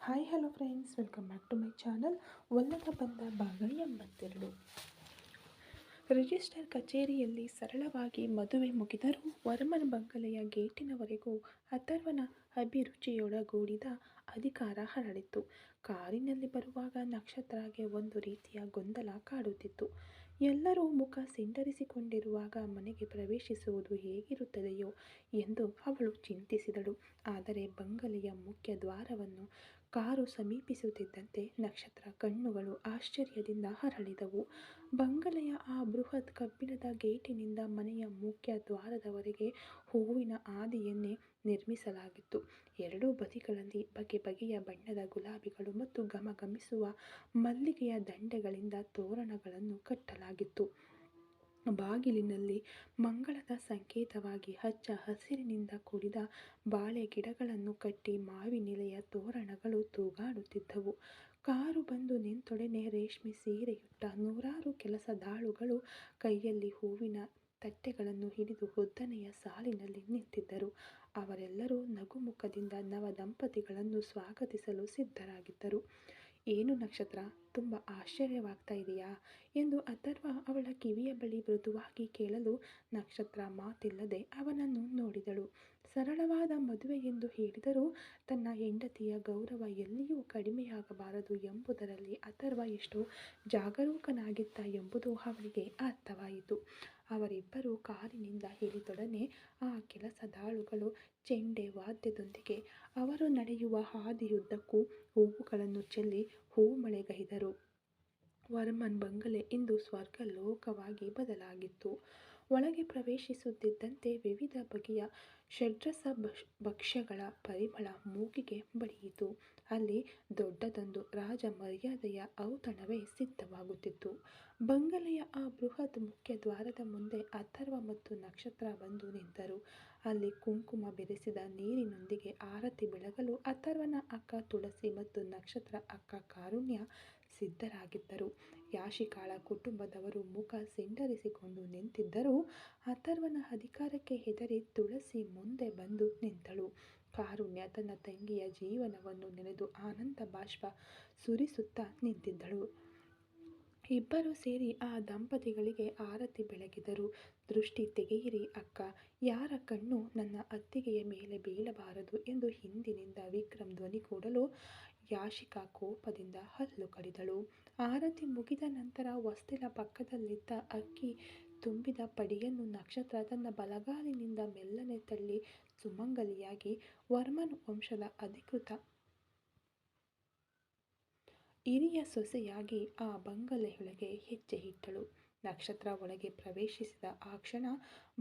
Hi hello friends, welcome back to my channel. ಒಲ್ಲದ ಬಂದ ಭಾಗ 82. ರಿಜಿಸ್ಟರ್ ಕಚೇರಿಯಲ್ಲಿ ಸರಳವಾಗಿ ಮದುವೆ ಮುಗಿದರೂ ವರ್ಮನ್ ಬಂಗಲೆಯ ಗೇಟಿನವರೆಗೂ ಅಥರ್ವನ ಅಭಿರುಚಿಯೊಳಗೂಡಿದ ಅಧಿಕಾರ ಹರಡಿತ್ತು. ಕಾರಿನಲ್ಲಿ ಬರುವಾಗ ನಕ್ಷತ್ರಗೆ ಒಂದು ರೀತಿಯ ಗೊಂದಲ ಕಾಡುತ್ತಿತ್ತು. ಎಲ್ಲರೂ ಮುಖ ಸಿಂಡರಿಸಿಕೊಂಡಿರುವಾಗ ಮನೆಗೆ ಪ್ರವೇಶಿಸುವುದು ಹೇಗಿರುತ್ತದೆಯೋ ಎಂದು ಅವಳು ಚಿಂತಿಸಿದಳು. ಆದರೆ ಬಂಗಲೆಯ ಮುಖ್ಯ ದ್ವಾರವನ್ನು ಕಾರು ಸಮೀಪಿಸುತ್ತಿದ್ದಂತೆ ನಕ್ಷತ್ರ ಕಣ್ಣುಗಳು ಆಶ್ಚರ್ಯದಿಂದ ಹರಳಿದವು. ಬಂಗಲೆಯ ಆ ಬೃಹತ್ ಕಬ್ಬಿಣದ ಗೇಟಿನಿಂದ ಮನೆಯ ಮುಖ್ಯ ದ್ವಾರದವರೆಗೆ ಹೂವಿನ ಹಾದಿಯನ್ನೇ ನಿರ್ಮಿಸಲಾಗಿತ್ತು. ಎರಡೂ ಬದಿಗಳಲ್ಲಿ ಬಗೆ ಬಗೆಯ ಬಣ್ಣದ ಗುಲಾಬಿಗಳು ಮತ್ತು ಘಮಘಮಿಸುವ ಮಲ್ಲಿಗೆಯ ದಂಡೆಗಳಿಂದ ತೋರಣಗಳನ್ನು ಕಟ್ಟಲಾಗಿತ್ತು. ಬಾಗಿಲಿನಲ್ಲಿ ಮಂಗಳದ ಸಂಕೇತವಾಗಿ ಹಚ್ಚ ಹಸಿರಿನಿಂದ ಕೂಡಿದ ಬಾಳೆ ಗಿಡಗಳನ್ನು ಕಟ್ಟಿ ಮಾವಿನೆಲೆಯ ತೋರಣಗಳು ತೂಗಾಡುತ್ತಿದ್ದವು. ಕಾರು ಬಂದು ನಿಂತೊಡನೆ ರೇಷ್ಮೆ ಸೀರೆಯುಟ್ಟ ನೂರಾರು ಕೆಲಸದಾಳುಗಳು ಕೈಯಲ್ಲಿ ಹೂವಿನ ತಟ್ಟೆಗಳನ್ನು ಹಿಡಿದು ಉದ್ದನೆಯ ಸಾಲಿನಲ್ಲಿ ನಿಂತಿದ್ದರು. ಅವರೆಲ್ಲರೂ ನಗುಮುಖದಿಂದ ನವದಂಪತಿಗಳನ್ನು ಸ್ವಾಗತಿಸಲು ಸಿದ್ಧರಾಗಿದ್ದರು. ಏನು ನಕ್ಷತ್ರ, ತುಂಬ ಆಶ್ಚರ್ಯವಾಗ್ತಾ ಇದೆಯಾ ಎಂದು ಅಥರ್ವ ಅವಳ ಕಿವಿಯ ಬಳಿ ಮೃದುವಾಗಿ ಕೇಳಲು ನಕ್ಷತ್ರ ಮಾತಿಲ್ಲದೆ ಅವನನ್ನು ನೋಡಿದಳು. ಸರಳವಾದ ಮದುವೆ ಎಂದು ಹೇಳಿದರೂ ತನ್ನ ಹೆಂಡತಿಯ ಗೌರವ ಎಲ್ಲಿಯೂ ಕಡಿಮೆಯಾಗಬಾರದು ಎಂಬುದರಲ್ಲಿ ಅಥರ್ವ ಎಷ್ಟು ಜಾಗರೂಕನಾಗಿದ್ದ ಎಂಬುದು ಅವಳಿಗೆ ಅರ್ಥವಾಯಿತು. ಅವರಿಬ್ಬರು ಕಾರಿನಿಂದ ಇಳಿದೊಡನೆ ಆ ಕೆಲಸದಾಳುಗಳು ಚೆಂಡೆ ವಾದ್ಯದೊಂದಿಗೆ ಅವರು ನಡೆಯುವ ಹಾದಿಯುದ್ದಕ್ಕೂ ಹೂವುಗಳನ್ನು ಚೆಲ್ಲಿ ಹೂಮಳೆಗೈದರು. ವರ್ಮನ್ ಬಂಗಲೆ ಇಂದು ಸ್ವರ್ಗಲೋಕವಾಗಿ ಬದಲಾಗಿತ್ತು. ಒಳಗೆ ಪ್ರವೇಶಿಸುತ್ತಿದ್ದಂತೆ ವಿವಿಧ ಬಗೆಯ ಷಡ್ರಸ ಭಕ್ಷ್ಯಗಳ ಪರಿಮಳ ಮೂಗಿಗೆ ಬಡಿಯಿತು. ಅಲ್ಲಿ ದೊಡ್ಡದೊಂದು ರಾಜ ಮರ್ಯಾದೆಯ ಔತಣವೇ ಸಿದ್ಧವಾಗುತ್ತಿತ್ತು. ಬಂಗಲೆಯ ಆ ಬೃಹತ್ ಮುಖ್ಯ ದ್ವಾರದ ಮುಂದೆ ಅಥರ್ವ ಮತ್ತು ನಕ್ಷತ್ರ ಬಂದು ನಿಂತರು. ಅಲ್ಲಿ ಕುಂಕುಮ ಬೆರೆಸಿದ ನೀರಿನೊಂದಿಗೆ ಆರತಿ ಬೆಳಗಲು ಅಥರ್ವನ ಅಕ್ಕ ತುಳಸಿ ಮತ್ತು ನಕ್ಷತ್ರ ಅಕ್ಕ ಕಾರುಣ್ಯ ಸಿದ್ಧರಾಗಿದ್ದರು. ಯಾಶಿಕಾಳ ಕುಟುಂಬದವರು ಮುಖ ಸಿಂಡರಿಸಿಕೊಂಡು ನಿಂತಿದ್ದರೂ ಅಥರ್ವನ ಅಧಿಕಾರಕ್ಕೆ ಹೆದರಿ ತುಳಸಿ ಮುಂದೆ ಬಂದು ನಿಂತಳು. ಕಾರುಣ್ಯ ತನ್ನ ತಂಗಿಯ ಜೀವನವನ್ನು ನೆನೆದು ಆನಂದ ಬಾಷ್ಪ ಸುರಿಸುತ್ತಾ ನಿಂತಿದ್ದಳು. ಇಬ್ಬರೂ ಸೇರಿ ಆ ದಂಪತಿಗಳಿಗೆ ಆರತಿ ಬೆಳಗಿದರು. ದೃಷ್ಟಿ ತೆಗೆಯಿರಿ ಅಕ್ಕ, ಯಾರ ಕಣ್ಣು ನನ್ನ ಅತ್ತಿಗೆಯ ಮೇಲೆ ಬೀಳಬಾರದು ಎಂದು ಹಿಂದಿನಿಂದ ವಿಕ್ರಮ್ ಧ್ವನಿಗೂಡಲು ಯಾಶಿಕಾ ಕೋಪದಿಂದ ಹಲ್ಲು ಕಡಿದಳು. ಆರತಿ ಮುಗಿದ ನಂತರ ಹೊಸ್ತಿಲ ಪಕ್ಕದಲ್ಲಿದ್ದ ಅಕ್ಕಿ ತುಂಬಿದ ಪಡಿಯನ್ನು ನಕ್ಷತ್ರ ತನ್ನ ಬಲಗಾಲಿನಿಂದ ಮೆಲ್ಲನೆ ತಳ್ಳಿ ಸುಮಂಗಲಿಯಾಗಿ ವರ್ಮನ್ ವಂಶದ ಅಧಿಕೃತ ಹಿರಿಯ ಸೊಸೆಯಾಗಿ ಆ ಬಂಗಲೆಯೊಳಗೆ ಹೆಜ್ಜೆ ಇಟ್ಟಳು. ನಕ್ಷತ್ರ ಒಳಗೆ ಪ್ರವೇಶಿಸಿದ ಆ ಕ್ಷಣ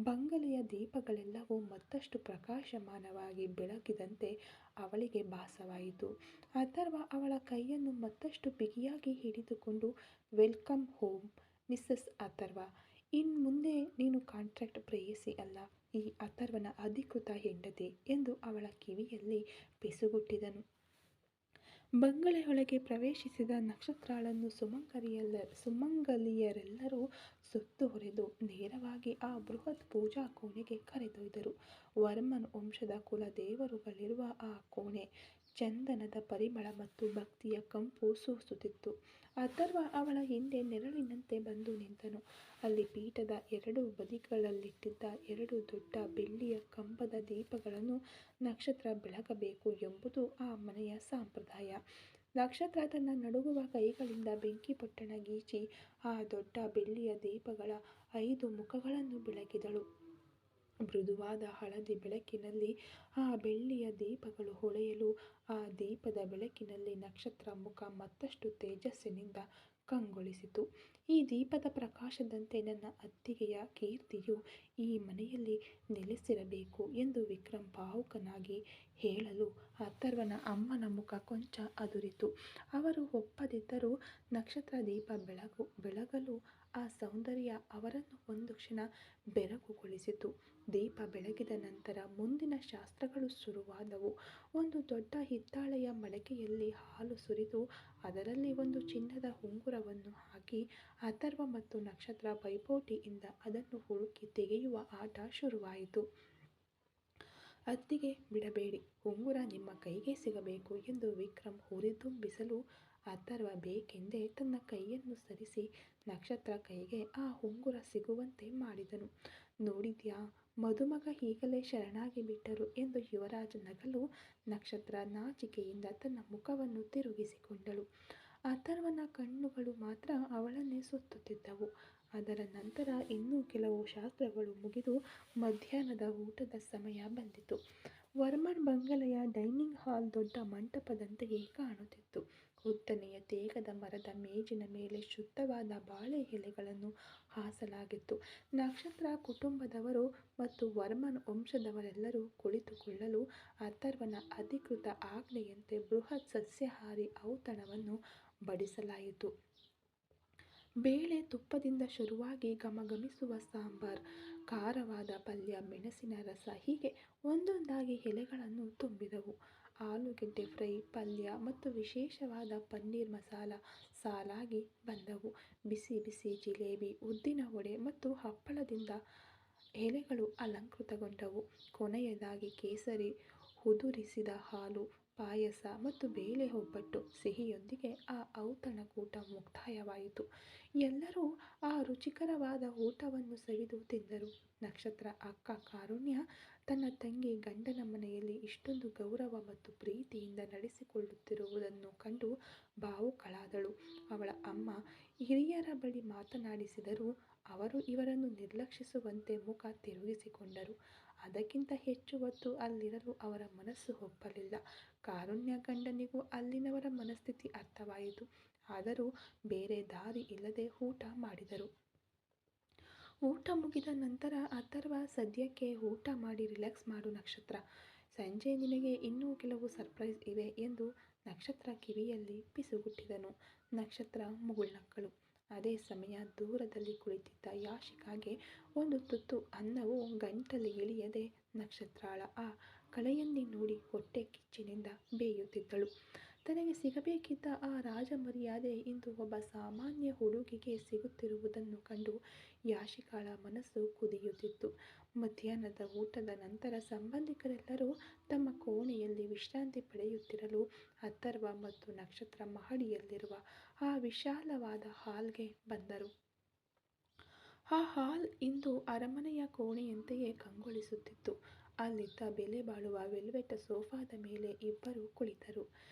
ಬಂಗಲೆಯ ದೀಪಗಳೆಲ್ಲವೂ ಮತ್ತಷ್ಟು ಪ್ರಕಾಶಮಾನವಾಗಿ ಬೆಳಗಿದಂತೆ ಅವಳಿಗೆ ಭಾಸವಾಯಿತು. ಅಥರ್ವ ಅವಳ ಕೈಯನ್ನು ಮತ್ತಷ್ಟು ಬಿಗಿಯಾಗಿ ಹಿಡಿದುಕೊಂಡು, ವೆಲ್ಕಮ್ ಹೋಮ್ ಮಿಸಸ್ ಅಥರ್ವ. ಇನ್ಮುಂದೆ ನೀನು ಕಾಂಟ್ರಾಕ್ಟ್ ಪ್ರೇಯಸಿ ಅಲ್ಲ, ಈ ಅಥರ್ವನ ಅಧಿಕೃತ ಹೆಂಡತಿ ಎಂದು ಅವಳ ಕಿವಿಯಲ್ಲಿ ಪಿಸುಗುಟ್ಟಿದನು. ಬಂಗಲೆಯೊಳಗೆ ಪ್ರವೇಶಿಸಿದ ನಕ್ಷತ್ರಾಳನ್ನು ಸುಮಂಗಲಿಯರೆಲ್ಲರೂ ಸುತ್ತುವರೆದು ನೇರವಾಗಿ ಆ ಬೃಹತ್ ಪೂಜಾ ಕೋಣೆಗೆ ಕರೆದೊಯ್ದರು. ವರ್ಮನ್ ವಂಶದ ಕುಲದೇವರುಗಳಿರುವ ಆ ಕೋಣೆ ಚಂದನದ ಪರಿಮಳ ಮತ್ತು ಭಕ್ತಿಯ ಕಂಪು ಸೂಸುತ್ತಿತ್ತು. ಅಥರ್ವ ಅವಳ ಹಿಂದೆ ನೆರಳಿನಂತೆ ಬಂದು ನಿಂತನು. ಅಲ್ಲಿ ಪೀಠದ ಎರಡೂ ಬದಿಗಳಲ್ಲಿಟ್ಟಿದ್ದ ಎರಡು ದೊಡ್ಡ ಬೆಳ್ಳಿಯ ಕಂಬದ ದೀಪಗಳನ್ನು ನಕ್ಷತ್ರ ಬೆಳಗಬೇಕು ಎಂಬುದು ಆ ಮನೆಯ ಸಂಪ್ರದಾಯ. ನಕ್ಷತ್ರ ತನ್ನ ನಡುಗುವ ಕೈಗಳಿಂದ ಬೆಂಕಿಪೊಟ್ಟಣ ಗೀಚಿ ಆ ದೊಡ್ಡ ಬೆಳ್ಳಿಯ ದೀಪಗಳ 5 ಮುಖಗಳನ್ನು ಬೆಳಗಿದಳು. ಮೃದುವಾದ ಹಳದಿ ಬೆಳಕಿನಲ್ಲಿ ಆ ಬೆಳ್ಳಿಯ ದೀಪಗಳು ಹೊಳೆಯಲು ಆ ದೀಪದ ಬೆಳಕಿನಲ್ಲಿ ನಕ್ಷತ್ರ ಮುಖ ಮತ್ತಷ್ಟು ತೇಜಸ್ಸಿನಿಂದ ಕಂಗೊಳಿಸಿತು. ಈ ದೀಪದ ಪ್ರಕಾಶದಂತೆ ನನ್ನ ಅತ್ತಿಗೆಯ ಕೀರ್ತಿಯು ಈ ಮನೆಯಲ್ಲಿ ನೆಲೆಸಿರಬೇಕು ಎಂದು ವಿಕ್ರಮ್ ಭಾವುಕನಾಗಿ ಹೇಳಲು ಅಥರ್ವನ ಅಮ್ಮನ ಮುಖ ಕೊಂಚ ಅದುರಿತು. ಅವರು ಒಪ್ಪದಿದ್ದರೂ ನಕ್ಷತ್ರ ದೀಪ ಬೆಳಗಲು ಆ ಸೌಂದರ್ಯ ಅವರನ್ನು ಒಂದು ಕ್ಷಣ ಬೆರಗುಗೊಳಿಸಿತು. ದೀಪ ಬೆಳಗಿದ ನಂತರ ಮುಂದಿನ ಶಾಸ್ತ್ರಗಳು ಶುರುವಾದವು. ಒಂದು ದೊಡ್ಡ ಹಿತ್ತಾಳೆಯ ಮಡಕೆಯಲ್ಲಿ ಹಾಲು ಸುರಿದು ಅದರಲ್ಲಿ ಒಂದು ಚಿನ್ನದ ಉಂಗುರವನ್ನು ಹಾಕಿ ಅಥರ್ವ ಮತ್ತು ನಕ್ಷತ್ರ ಪೈಪೋಟಿಯಿಂದ ಅದನ್ನು ಹುಡುಕಿ ತೆಗೆಯುವ ಆಟ ಶುರುವಾಯಿತು. ಅತ್ತಿಗೆ ಬಿಡಬೇಡಿ, ಉಂಗುರ ನಿಮ್ಮ ಕೈಗೆ ಸಿಗಬೇಕು ಎಂದು ವಿಕ್ರಮ್ ಹುರಿದುಂಬಿಸಲು ಅಥರ್ವ ಬೇಕೆಂದೇ ತನ್ನ ಕೈಯನ್ನು ಸರಿಸಿ ನಕ್ಷತ್ರ ಕೈಗೆ ಆ ಉಂಗುರ ಸಿಗುವಂತೆ ಮಾಡಿದನು. ನೋಡಿದ್ಯಾ, ಮದುಮಗ ಈಗಲೇ ಶರಣಾಗಿ ಬಿಟ್ಟರು ಎಂದು ಯುವರಾಜ ನಗಲು ನಕ್ಷತ್ರ ನಾಚಿಕೆಯಿಂದ ತನ್ನ ಮುಖವನ್ನು ತಿರುಗಿಸಿಕೊಂಡಳು. ಅಥರ್ವನ ಕಣ್ಣುಗಳು ಮಾತ್ರ ಅವಳನ್ನೇ ಸುತ್ತುತ್ತಿದ್ದವು. ಅದರ ನಂತರ ಇನ್ನೂ ಕೆಲವು ಶಾಸ್ತ್ರಗಳು ಮುಗಿದು ಮಧ್ಯಾಹ್ನದ ಊಟದ ಸಮಯ ಬಂದಿತು. ವರ್ಮನ್ ಬಂಗಲೆಯ ಡೈನಿಂಗ್ ಹಾಲ್ ದೊಡ್ಡ ಮಂಟಪದಂತೆಯೇ ಕಾಣುತ್ತಿತ್ತು. ಉದ್ದನೆಯ ತೇಗದ ಮರದ ಮೇಜಿನ ಮೇಲೆ ಶುದ್ಧವಾದ ಬಾಳೆ ಎಲೆಗಳನ್ನು ಹಾಸಲಾಗಿತ್ತು. ನಕ್ಷತ್ರ ಕುಟುಂಬದವರು ಮತ್ತು ವರ್ಮನ್ ವಂಶದವರೆಲ್ಲರೂ ಕುಳಿತುಕೊಳ್ಳಲು ಅಥರ್ವನ ಅಧಿಕೃತ ಆಜ್ಞೆಯಂತೆ ಬೃಹತ್ ಸಸ್ಯಾಹಾರಿ ಔತಣವನ್ನು ಬಡಿಸಲಾಯಿತು. ಬೇಳೆ ತುಪ್ಪದಿಂದ ಶುರುವಾಗಿ ಘಮಘಮಿಸುವ ಸಾಂಬಾರ್, ಖಾರವಾದ ಪಲ್ಯ, ಮೆಣಸಿನ ರಸ ಹೀಗೆ ಒಂದೊಂದಾಗಿ ಎಲೆಗಳನ್ನು ತುಂಬಿದವು. ಆಲೂಗೆಡ್ಡೆ ಫ್ರೈ, ಪಲ್ಯ ಮತ್ತು ವಿಶೇಷವಾದ ಪನ್ನೀರ್ ಮಸಾಲ ಸಾಲಾಗಿ ಬಂದವು. ಬಿಸಿ ಬಿಸಿ ಜಿಲೇಬಿ, ಉದ್ದಿನ ವಡೆ ಮತ್ತು ಹಪ್ಪಳದಿಂದ ಎಲೆಗಳು ಅಲಂಕೃತಗೊಂಡವು. ಕೊನೆಯದಾಗಿ ಕೇಸರಿ, ಹುದುರಿಸಿದ ಹಾಲು, ಪಾಯಸ ಮತ್ತು ಬೇಳೆ ಒಬ್ಬಟ್ಟು ಸಿಹಿಯೊಂದಿಗೆ ಆ ಔತಣಕೂಟ ಮುಕ್ತಾಯವಾಯಿತು. ಎಲ್ಲರೂ ಆ ರುಚಿಕರವಾದ ಊಟವನ್ನು ಸವಿದು ತಿಂದರು. ನಕ್ಷತ್ರ ಅಕ್ಕ ಕಾರುಣ್ಯ ತನ್ನ ತಂಗಿ ಗಂಡನ ಮನೆಯಲ್ಲಿ ಇಷ್ಟೊಂದು ಗೌರವ ಮತ್ತು ಪ್ರೀತಿಯಿಂದ ನಡೆಸಿಕೊಳ್ಳುತ್ತಿರುವುದನ್ನು ಕಂಡು ಭಾವುಕಳಾದಳು. ಅವಳ ಅಮ್ಮ ಹಿರಿಯರ ಬಳಿ ಮಾತನಾಡಿಸಿದರೂ ಅವರು ಇವರನ್ನು ನಿರ್ಲಕ್ಷಿಸುವಂತೆ ಮುಖ ತಿರುಗಿಸಿಕೊಂಡರು. ಅದಕ್ಕಿಂತ ಹೆಚ್ಚು ಹೊತ್ತು ಅಲ್ಲಿರಲು ಅವರ ಮನಸ್ಸು ಒಪ್ಪಲಿಲ್ಲ. ಕಾರುಣ್ಯ ಗಂಡನಿಗೂ ಅಲ್ಲಿನವರ ಮನಸ್ಥಿತಿ ಅರ್ಥವಾಯಿತು. ಆದರೂ ಬೇರೆ ದಾರಿ ಇಲ್ಲದೆ ಊಟ ಮಾಡಿದರು. ಊಟ ಮುಗಿದ ನಂತರ ಅಥರ್ವ, ಸದ್ಯಕ್ಕೆ ಊಟ ಮಾಡಿ ರಿಲ್ಯಾಕ್ಸ್ ಮಾಡು ನಕ್ಷತ್ರ. ಸಂಜೆ ನಿನಗೆ ಇನ್ನೂ ಕೆಲವು ಸರ್ಪ್ರೈಸ್ ಇವೆ ಎಂದು ನಕ್ಷತ್ರ ಕಿವಿಯಲ್ಲಿ ಪಿಸುಗುಟ್ಟಿದನು. ನಕ್ಷತ್ರ ಮುಗುಳ್ನಕ್ಕಳು. ಅದೇ ಸಮಯ ದೂರದಲ್ಲಿ ಕುಳಿತಿದ್ದ ಯಾಶಿಕಾಗೆ ಒಂದು ತುತ್ತು ಅನ್ನವು ಗಂಟಲಿಗಿಳಿಯದೆ ನಕ್ಷತ್ರಾಳ ಆ ಕಳೆಯನ್ನೇ ನೋಡಿ ಹೊಟ್ಟೆ ಕಿಚ್ಚಿನಿಂದ ಬೇಯುತ್ತಿದ್ದಳು. ತನಗೆ ಸಿಗಬೇಕಿದ್ದ ಆ ರಾಜಮರ್ಯಾದೆ ಇಂದು ಒಬ್ಬ ಸಾಮಾನ್ಯ ಹುಡುಗಿಗೆ ಸಿಗುತ್ತಿರುವುದನ್ನು ಕಂಡು ಯಾಶಿಕಾಳ ಮನಸ್ಸು ಕುದಿಯುತ್ತಿತ್ತು. ಮಧ್ಯಾಹ್ನದ ಊಟದ ನಂತರ ಸಂಬಂಧಿಕರೆಲ್ಲರೂ ತಮ್ಮ ಕೋಣೆಯಲ್ಲಿ ವಿಶ್ರಾಂತಿ ಪಡೆಯುತ್ತಿರಲು ಅಥರ್ವ ಮತ್ತು ನಕ್ಷತ್ರ ಮಹಡಿಯಲ್ಲಿರುವ ಆ ವಿಶಾಲವಾದ ಹಾಲ್ಗೆ ಬಂದರು. ಆ ಹಾಲ್ ಇಂದು ಅರಮನೆಯ ಕೋಣೆಯಂತೆಯೇ ಕಂಗೊಳಿಸುತ್ತಿತ್ತು. ಅಲ್ಲಿದ್ದ ಬೆಲೆ ಬಾಳುವ ವೆಲ್ವೆಟ್ ಸೋಫಾದ ಮೇಲೆ ಇಬ್ಬರು ಕುಳಿತರು.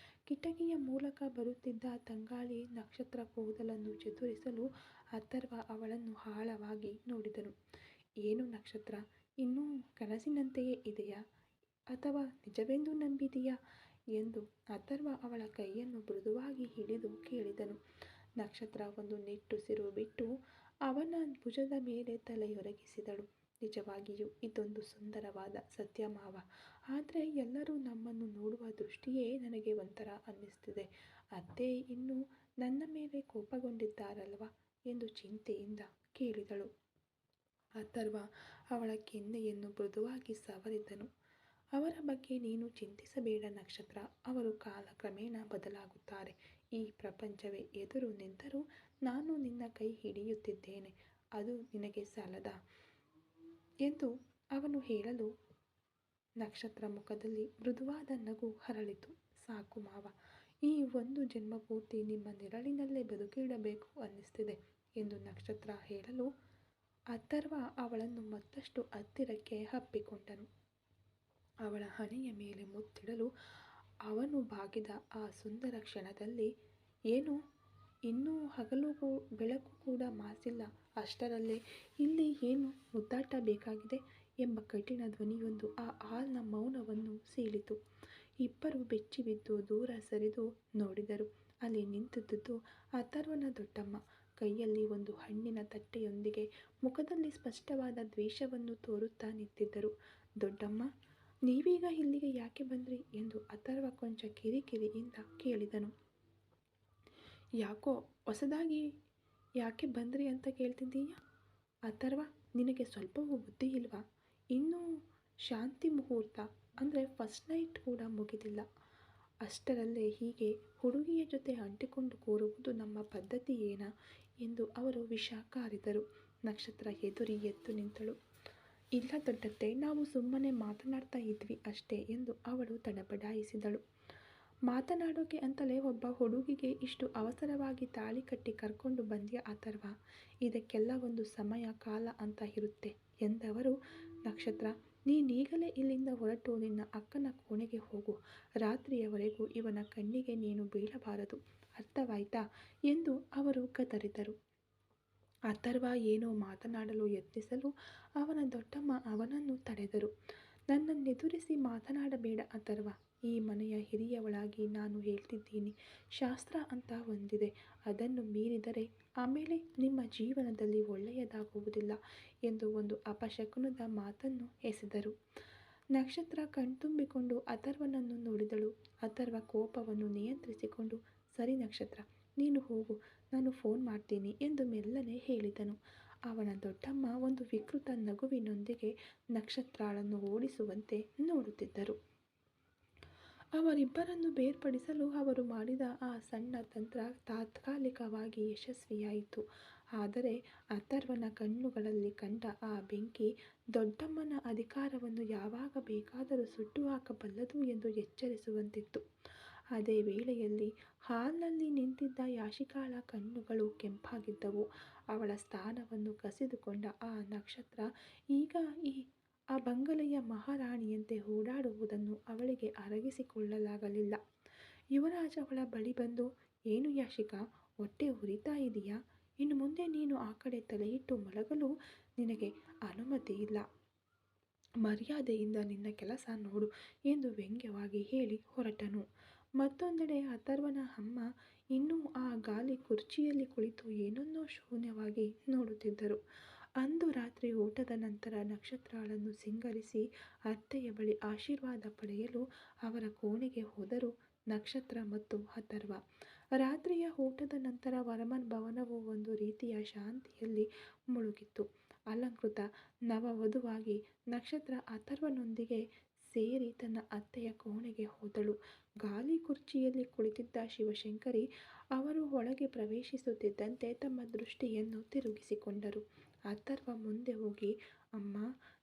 ಕಿಟಕಿಯ ಮೂಲಕ ಬರುತ್ತಿದ್ದ ತಂಗಾಳಿ ನಕ್ಷತ್ರ ಕೂದಲನ್ನು ಚದುರಿಸಲು ಅಥರ್ವ ಅವಳನ್ನು ಆಳವಾಗಿ ನೋಡಿದನು. ಏನು ನಕ್ಷತ್ರ, ಇನ್ನೂ ಕನಸಿನಂತೆಯೇ ಇದೆಯಾ ಅಥವಾ ನಿಜವೆಂದು ನಂಬಿದೆಯಾ ಎಂದು ಅಥರ್ವ ಅವಳ ಕೈಯನ್ನು ಮೃದುವಾಗಿ ಹಿಡಿದು ಕೇಳಿದನು. ನಕ್ಷತ್ರ ಒಂದು ನಿಟ್ಟುಸಿರು ಬಿಟ್ಟು ಅವನ ಭುಜದ ಮೇಲೆ ತಲೆಯೊರಗಿಸಿದಳು. ನಿಜವಾಗಿಯೂ ಇದೊಂದು ಸುಂದರವಾದ ಸತ್ಯ ಮಾವ. ಆದರೆ ಎಲ್ಲರೂ ನಮ್ಮನ್ನು ನೋಡುವ ದೃಷ್ಟಿಯೇ ನನಗೆ ಒಂಥರ ಅನ್ನಿಸ್ತಿದೆ. ಅತ್ತೆ ಇನ್ನೂ ನನ್ನ ಮೇಲೆ ಕೋಪಗೊಂಡಿದ್ದಾರಲ್ವಾ ಎಂದು ಚಿಂತೆಯಿಂದ ಕೇಳಿದಳು. ಅಥರ್ವ ಅವಳ ಕೆನ್ನೆಯನ್ನು ಮೃದುವಾಗಿ ಸವರಿದನು. ಅವರ ಬಗ್ಗೆ ನೀನು ಚಿಂತಿಸಬೇಡ ನಕ್ಷತ್ರ. ಅವರು ಕಾಲಕ್ರಮೇಣ ಬದಲಾಗುತ್ತಾರೆ. ಈ ಪ್ರಪಂಚವೇ ಎದುರು ನಿಂತರೂ ನಾನು ನಿನ್ನ ಕೈ ಹಿಡಿಯುತ್ತಿದ್ದೇನೆ. ಅದು ನಿನಗೆ ಸಾಲದಾ ಎಂದು ಅವನು ಹೇಳಲು ನಕ್ಷತ್ರ ಮುಖದಲ್ಲಿ ಮೃದುವಾದ ನಗು ಹರಳಿತು. ಸಾಕು ಮಾವ, ಈ ಒಂದು ಜನ್ಮ ಪೂರ್ತಿ ನಿಮ್ಮ ನೆರಳಿನಲ್ಲೇ ಬದುಕಿಡಬೇಕು ಅನ್ನಿಸ್ತಿದೆ ಎಂದು ನಕ್ಷತ್ರ ಹೇಳಲು ಅಥರ್ವ ಅವಳನ್ನು ಮತ್ತಷ್ಟು ಹತ್ತಿರಕ್ಕೆ ಅಪ್ಪಿಕೊಂಡನು. ಅವಳ ಹಣೆಯ ಮೇಲೆ ಮುತ್ತಿಡಲು ಅವನು ಬಾಗಿದ ಆ ಸುಂದರ ಕ್ಷಣದಲ್ಲಿ, ಏನು, ಇನ್ನೂ ಹಗಲು ಬೆಳಕು ಕೂಡ ಮಾಸಿಲ್ಲ, ಅಷ್ಟರಲ್ಲೇ ಇಲ್ಲಿ ಏನು ಮುದ್ದಾಟ ಬೇಕಾಗಿದೆ ಎಂಬ ಕಠಿಣ ಧ್ವನಿಯೊಂದು ಆ ಹಾಲ್ನ ಮೌನವನ್ನು ಸೀಳಿತು. ಇಬ್ಬರು ಬೆಚ್ಚಿಬಿದ್ದು ದೂರ ಸರಿದು ನೋಡಿದರು. ಅಲ್ಲಿ ನಿಂತಿದ್ದುದು ಅಥರ್ವನ ದೊಡ್ಡಮ್ಮ. ಕೈಯಲ್ಲಿ ಒಂದು ಹಣ್ಣಿನ ತಟ್ಟೆಯೊಂದಿಗೆ ಮುಖದಲ್ಲಿ ಸ್ಪಷ್ಟವಾದ ದ್ವೇಷವನ್ನು ತೋರುತ್ತಾ ನಿಂತಿದ್ದರು. ದೊಡ್ಡಮ್ಮ, ನೀವೀಗ ಇಲ್ಲಿಗೆ ಯಾಕೆ ಬಂದ್ರಿ ಎಂದು ಅಥರ್ವ ಕೊಂಚ ಕಿರಿಕಿರಿಯಿಂದ ಕೇಳಿದನು. ಯಾಕೋ ಹೊಸದಾಗಿ ಯಾಕೆ ಬಂದ್ರಿ ಅಂತ ಕೇಳ್ತಿದ್ದೀಯಾ ಅಥರ್ವ, ನಿನಗೆ ಸ್ವಲ್ಪವೂ ಬುದ್ಧಿ ಇಲ್ವಾ? ಇನ್ನೂ ಶಾಂತಿ ಮುಹೂರ್ತ ಅಂದರೆ ಫಸ್ಟ್ ನೈಟ್ ಕೂಡ ಮುಗಿದಿಲ್ಲ. ಅಷ್ಟರಲ್ಲೇ ಹೀಗೆ ಹುಡುಗಿಯ ಜೊತೆ ಅಂಟಿಕೊಂಡು ಕೂರುವುದು ನಮ್ಮ ಪದ್ಧತಿಯೇನಾ ಎಂದು ಅವರು ವಿಷ ಕಾರಿದರು. ನಕ್ಷತ್ರ ಎದುರಿ ಎದ್ದು ನಿಂತಳು. ಇಲ್ಲ ದೊಡ್ಡತ್ತೆ, ನಾವು ಸುಮ್ಮನೆ ಮಾತನಾಡ್ತಾ ಇದ್ವಿ ಅಷ್ಟೇ ಎಂದು ಅವಳು ತಡಬಡಾಯಿಸಿದಳು. ಮಾತನಾಡೋಕೆ ಅಂತಲೇ ಒಬ್ಬ ಹುಡುಗಿಗೆ ಇಷ್ಟು ಅವಸರವಾಗಿ ತಾಳಿ ಕಟ್ಟಿ ಕರ್ಕೊಂಡು ಬಂದ್ಯಾ ಅಥರ್ವ? ಇದಕ್ಕೆಲ್ಲ ಒಂದು ಸಮಯ ಕಾಲ ಅಂತ ಇರುತ್ತೆ ಎಂದವರು. ನಕ್ಷತ್ರ, ನೀನೀಗಲೇ ಇಲ್ಲಿಂದ ಹೊರಟು ನಿನ್ನ ಅಕ್ಕನ ಕೋಣೆಗೆ ಹೋಗು. ರಾತ್ರಿಯವರೆಗೂ ಇವನ ಕಣ್ಣಿಗೆ ನೀನು ಬೀಳಬಾರದು, ಅರ್ಥವಾಯ್ತಾ ಎಂದು ಅವರು ಗದರಿದರು. ಅಥರ್ವ ಏನೋ ಮಾತನಾಡಲು ಯತ್ನಿಸಲು ಅವನ ದೊಡ್ಡಮ್ಮ ಅವನನ್ನು ತಡೆದರು. ನನ್ನನ್ನೆದುರಿಸಿ ಮಾತನಾಡಬೇಡ ಅಥರ್ವ. ಈ ಮನೆಯ ಹಿರಿಯವಳಾಗಿ ನಾನು ಹೇಳ್ತಿದ್ದೀನಿ. ಶಾಸ್ತ್ರ ಅಂತ ಒಂದಿದೆ, ಅದನ್ನು ಮೀರಿದರೆ ಆಮೇಲೆ ನಿಮ್ಮ ಜೀವನದಲ್ಲಿ ಒಳ್ಳೆಯದಾಗುವುದಿಲ್ಲ ಎಂದು ಒಂದು ಅಪಶಕುನದ ಮಾತನ್ನು ಎಸೆದರು. ನಕ್ಷತ್ರ ಕಣ್ತುಂಬಿಕೊಂಡು ಅಥರ್ವನನ್ನು ನೋಡಿದಳು. ಅಥರ್ವ ಕೋಪವನ್ನು ನಿಯಂತ್ರಿಸಿಕೊಂಡು, ಸರಿ ನಕ್ಷತ್ರ, ನೀನು ಹೋಗು, ನಾನು ಫೋನ್ ಮಾಡ್ತೀನಿ ಎಂದು ಮೆಲ್ಲನೆ ಹೇಳಿದನು. ಅವನ ದೊಡ್ಡಮ್ಮ ಒಂದು ವಿಕೃತ ನಗುವಿನೊಂದಿಗೆ ನಕ್ಷತ್ರಾಳನ್ನು ಓಡಿಸುವಂತೆ ನೋಡುತ್ತಿದ್ದರು. ಅವರಿಬ್ಬರನ್ನು ಬೇರ್ಪಡಿಸಲು ಅವರು ಮಾಡಿದ ಆ ಸಣ್ಣ ತಂತ್ರ ತಾತ್ಕಾಲಿಕವಾಗಿ ಯಶಸ್ವಿಯಾಯಿತು. ಆದರೆ ಅಥರ್ವನ ಕಣ್ಣುಗಳಲ್ಲಿ ಕಂಡ ಆ ಬೆಂಕಿ ದೊಡ್ಡಮ್ಮನ ಅಧಿಕಾರವನ್ನು ಯಾವಾಗ ಬೇಕಾದರೂ ಸುಟ್ಟು ಹಾಕಬಲ್ಲದು ಎಂದು ಎಚ್ಚರಿಸುವಂತಿತ್ತು. ಅದೇ ವೇಳೆಯಲ್ಲಿ ಹಾಲ್ನಲ್ಲಿ ನಿಂತಿದ್ದ ಯಾಶಿಕಾಳ ಕಣ್ಣುಗಳು ಕೆಂಪಾಗಿದ್ದವು. ಅವಳ ಸ್ಥಾನವನ್ನು ಕಸಿದುಕೊಂಡ ಆ ನಕ್ಷತ್ರ ಈಗ ಆ ಬಂಗಲೆಯ ಮಹಾರಾಣಿಯಂತೆ ಓಡಾಡುವುದನ್ನು ಅವಳಿಗೆ ಅರಗಿಸಿಕೊಳ್ಳಲಾಗಲಿಲ್ಲ. ಯುವರಾಜ್ ಅವಳ ಬಳಿ ಬಂದು, ಏನು ಯಾಶಿಕಾ, ಹೊಟ್ಟೆ ಉರಿತಾ ಇದೆಯಾ? ಇನ್ನು ಮುಂದೆ ನೀನು ಆ ಕಡೆ ತಲೆಯಿಟ್ಟು ಮಲಗಲು ನಿನಗೆ ಅನುಮತಿ ಇಲ್ಲ. ಮರ್ಯಾದೆಯಿಂದ ನಿನ್ನ ಕೆಲಸ ನೋಡು ಎಂದು ವ್ಯಂಗ್ಯವಾಗಿ ಹೇಳಿ ಹೊರಟನು. ಮತ್ತೊಂದೆಡೆ ಅಥರ್ವನ ಅಮ್ಮ ಇನ್ನೂ ಆ ಗಾಲಿ ಕುರ್ಚಿಯಲ್ಲಿ ಕುಳಿತು ಏನನ್ನೋ ಶೂನ್ಯವಾಗಿ ನೋಡುತ್ತಿದ್ದರು. ಅಂದು ರಾತ್ರಿ ಊಟದ ನಂತರ ನಕ್ಷತ್ರಾಳನ್ನು ಸಿಂಗರಿಸಿ ಅತ್ತೆಯ ಬಳಿ ಆಶೀರ್ವಾದ ಪಡೆಯಲು ಅವರ ಕೋಣೆಗೆ ಹೋದರು ನಕ್ಷತ್ರ ಮತ್ತು ಅಥರ್ವ. ರಾತ್ರಿಯ ಊಟದ ನಂತರ ವರ್ಮನ್ ಭವನವು ಒಂದು ರೀತಿಯ ಶಾಂತಿಯಲ್ಲಿ ಮುಳುಗಿತ್ತು. ಅಲಂಕೃತ ನವವಧುವಾಗಿ ನಕ್ಷತ್ರ ಅಥರ್ವನೊಂದಿಗೆ ಸೇರಿ ತನ್ನ ಅತ್ತೆಯ ಕೋಣೆಗೆ ಹೋದಳು. ಗಾಲಿ ಕುರ್ಚಿಯಲ್ಲಿ ಕುಳಿತಿದ್ದ ಶಿವಶಂಕರಿ ಅವರು ಒಳಗೆ ಪ್ರವೇಶಿಸುತ್ತಿದ್ದಂತೆ ತಮ್ಮ ದೃಷ್ಟಿಯನ್ನು ತಿರುಗಿಸಿಕೊಂಡರು. ಅಥರ್ವ ಮುಂದೆ ಹೋಗಿ, ಅಮ್ಮ,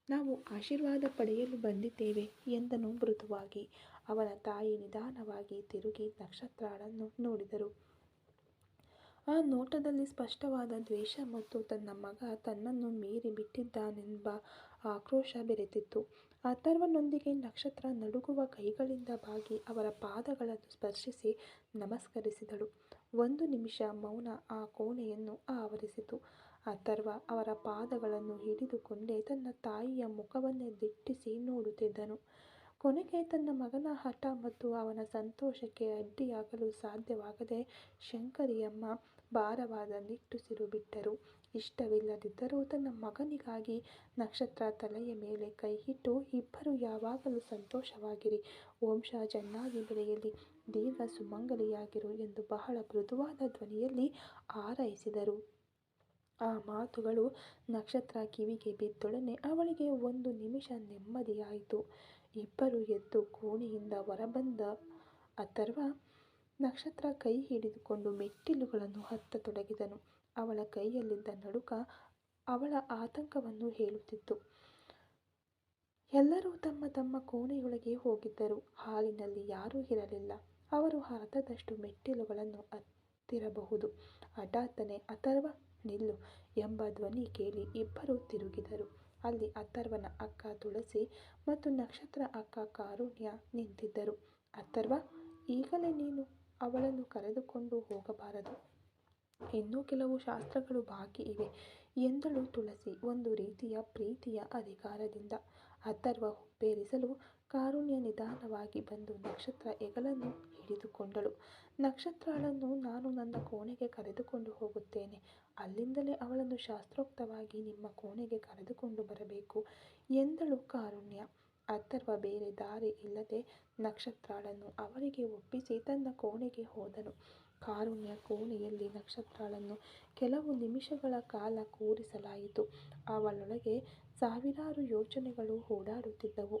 ನಾವು ಆಶೀರ್ವಾದ ಪಡೆಯಲು ಬಂದಿದ್ದೇವೆ ಎಂದನು ಮೃದುವಾಗಿ. ಅವನ ತಾಯಿ ನಿಧಾನವಾಗಿ ತಿರುಗಿ ನಕ್ಷತ್ರಾಳನ್ನು ನೋಡಿದರು. ಆ ನೋಟದಲ್ಲಿ ಸ್ಪಷ್ಟವಾದ ದ್ವೇಷ ಮತ್ತು ತನ್ನ ಮಗ ತನ್ನನ್ನು ಮೀರಿ ಬಿಟ್ಟಿದ್ದಾನೆಂಬ ಆಕ್ರೋಶ ಬೆರೆತಿತ್ತು. ಅಥರ್ವನೊಂದಿಗೆ ನಕ್ಷತ್ರ ನಡುಗುವ ಕೈಗಳಿಂದ ಬಾಗಿ ಅವರ ಪಾದಗಳನ್ನು ಸ್ಪರ್ಶಿಸಿ ನಮಸ್ಕರಿಸಿದಳು. ಒಂದು ನಿಮಿಷ ಮೌನ ಆ ಕೋಣೆಯನ್ನು ಆವರಿಸಿತು. ಅಥರ್ವ ಅವರ ಪಾದಗಳನ್ನು ಹಿಡಿದುಕೊಂಡೇ ತನ್ನ ತಾಯಿಯ ಮುಖವನ್ನೇ ದಿಟ್ಟಿಸಿ ನೋಡುತ್ತಿದ್ದನು. ಕೊನೆಗೆ ತನ್ನ ಮಗನ ಹಠ ಮತ್ತು ಅವನ ಸಂತೋಷಕ್ಕೆ ಅಡ್ಡಿಯಾಗಲು ಸಾಧ್ಯವಾಗದೆ ಶಂಕರಿಯಮ್ಮ ಭಾರವಾದ ನಿಟ್ಟುಸಿರು ಬಿಟ್ಟರು. ಇಷ್ಟವಿಲ್ಲದಿದ್ದರೂ ತನ್ನ ಮಗನಿಗಾಗಿ ನಕ್ಷತ್ರ ತಲೆಯ ಮೇಲೆ ಕೈಯಿಟ್ಟು, ಇಬ್ಬರು ಯಾವಾಗಲೂ ಸಂತೋಷವಾಗಿರಿ, ವಂಶ ಚೆನ್ನಾಗಿ ಬೆಳೆಯಲಿ, ದೀರ್ಘ ಸುಮಂಗಲಿಯಾಗಿರು ಎಂದು ಬಹಳ ಮೃದುವಾದ ಧ್ವನಿಯಲ್ಲಿ ಹಾರೈಸಿದರು. ಆ ಮಾತುಗಳು ನಕ್ಷತ್ರ ಕಿವಿಗೆ ಬಿದ್ದೊಡನೆ ಅವಳಿಗೆ ಒಂದು ನಿಮಿಷ ನೆಮ್ಮದಿಯಾಯಿತು. ಇಬ್ಬರು ಎದ್ದು ಕೋಣೆಯಿಂದ ಹೊರಬಂದ ಅಥರ್ವ ನಕ್ಷತ್ರ ಕೈ ಹಿಡಿದುಕೊಂಡು ಮೆಟ್ಟಿಲುಗಳನ್ನು ಹತ್ತತೊಡಗಿದನು. ಅವಳ ಕೈಯಲ್ಲಿದ್ದ ನಡುಕ ಅವಳ ಆತಂಕವನ್ನು ಹೇಳುತ್ತಿತ್ತು. ಎಲ್ಲರೂ ತಮ್ಮ ತಮ್ಮ ಕೋಣೆಯೊಳಗೆ ಹೋಗಿದ್ದರು. ಹಾಲಿನಲ್ಲಿ ಯಾರೂ ಇರಲಿಲ್ಲ. ಅವರು ಅರ್ಧದಷ್ಟು ಮೆಟ್ಟಿಲುಗಳನ್ನು ಹತ್ತಿರಬಹುದು. ಹಠಾತ್ತನೆ ಅಥರ್ವ, ನಿಲ್ಲು ಎಂಬ ಧ್ವನಿ ಕೇಳಿ ಇಬ್ಬರೂ ತಿರುಗಿದರು. ಅಲ್ಲಿ ಅಥರ್ವನ ಅಕ್ಕ ತುಳಸಿ ಮತ್ತು ನಕ್ಷತ್ರ ಅಕ್ಕ ಕಾರುಣ್ಯ ನಿಂತಿದ್ದರು. ಅಥರ್ವ, ಈಗಲೇ ನೀನು ಅವಳನ್ನು ಕರೆದುಕೊಂಡು ಹೋಗಬಾರದು. ಇನ್ನೂ ಕೆಲವು ಶಾಸ್ತ್ರಗಳು ಬಾಕಿ ಇವೆ ಎಂದಳು ತುಳಸಿ ಒಂದು ರೀತಿಯ ಪ್ರೀತಿಯ ಅಧಿಕಾರದಿಂದ. ಅಥರ್ವ ಹುಬ್ಬೇರಿಸಲು ಕಾರುಣ್ಯ ನಿಧಾನವಾಗಿ ಬಂದು ನಕ್ಷತ್ರ ಹೆಗಲನ್ನು ಹಿಡಿದುಕೊಂಡಳು. ನಕ್ಷತ್ರಾಳನ್ನು ನಾನು ನನ್ನ ಕೋಣೆಗೆ ಕರೆದುಕೊಂಡು ಹೋಗುತ್ತೇನೆ. ಅಲ್ಲಿಂದಲೇ ಅವಳನ್ನು ಶಾಸ್ತ್ರೋಕ್ತವಾಗಿ ನಿಮ್ಮ ಕೋಣೆಗೆ ಕರೆದುಕೊಂಡು ಬರಬೇಕು ಎಂದಳು ಕಾರುಣ್ಯ. ಅಥರ್ವ ಬೇರೆ ದಾರಿ ಇಲ್ಲದೆ ನಕ್ಷತ್ರಾಳನ್ನು ಅವರಿಗೆ ಒಪ್ಪಿಸಿ ತನ್ನ ಕೋಣೆಗೆ ಹೋದನು. ಕಾರುಣ್ಯ ಕೋಣೆಯಲ್ಲಿ ನಕ್ಷತ್ರಾಳನ್ನು ಕೆಲವು ನಿಮಿಷಗಳ ಕಾಲ ಕೂರಿಸಲಾಯಿತು. ಅವಳೊಳಗೆ ಸಾವಿರಾರು ಯೋಚನೆಗಳು ಓಡಾಡುತ್ತಿದ್ದವು.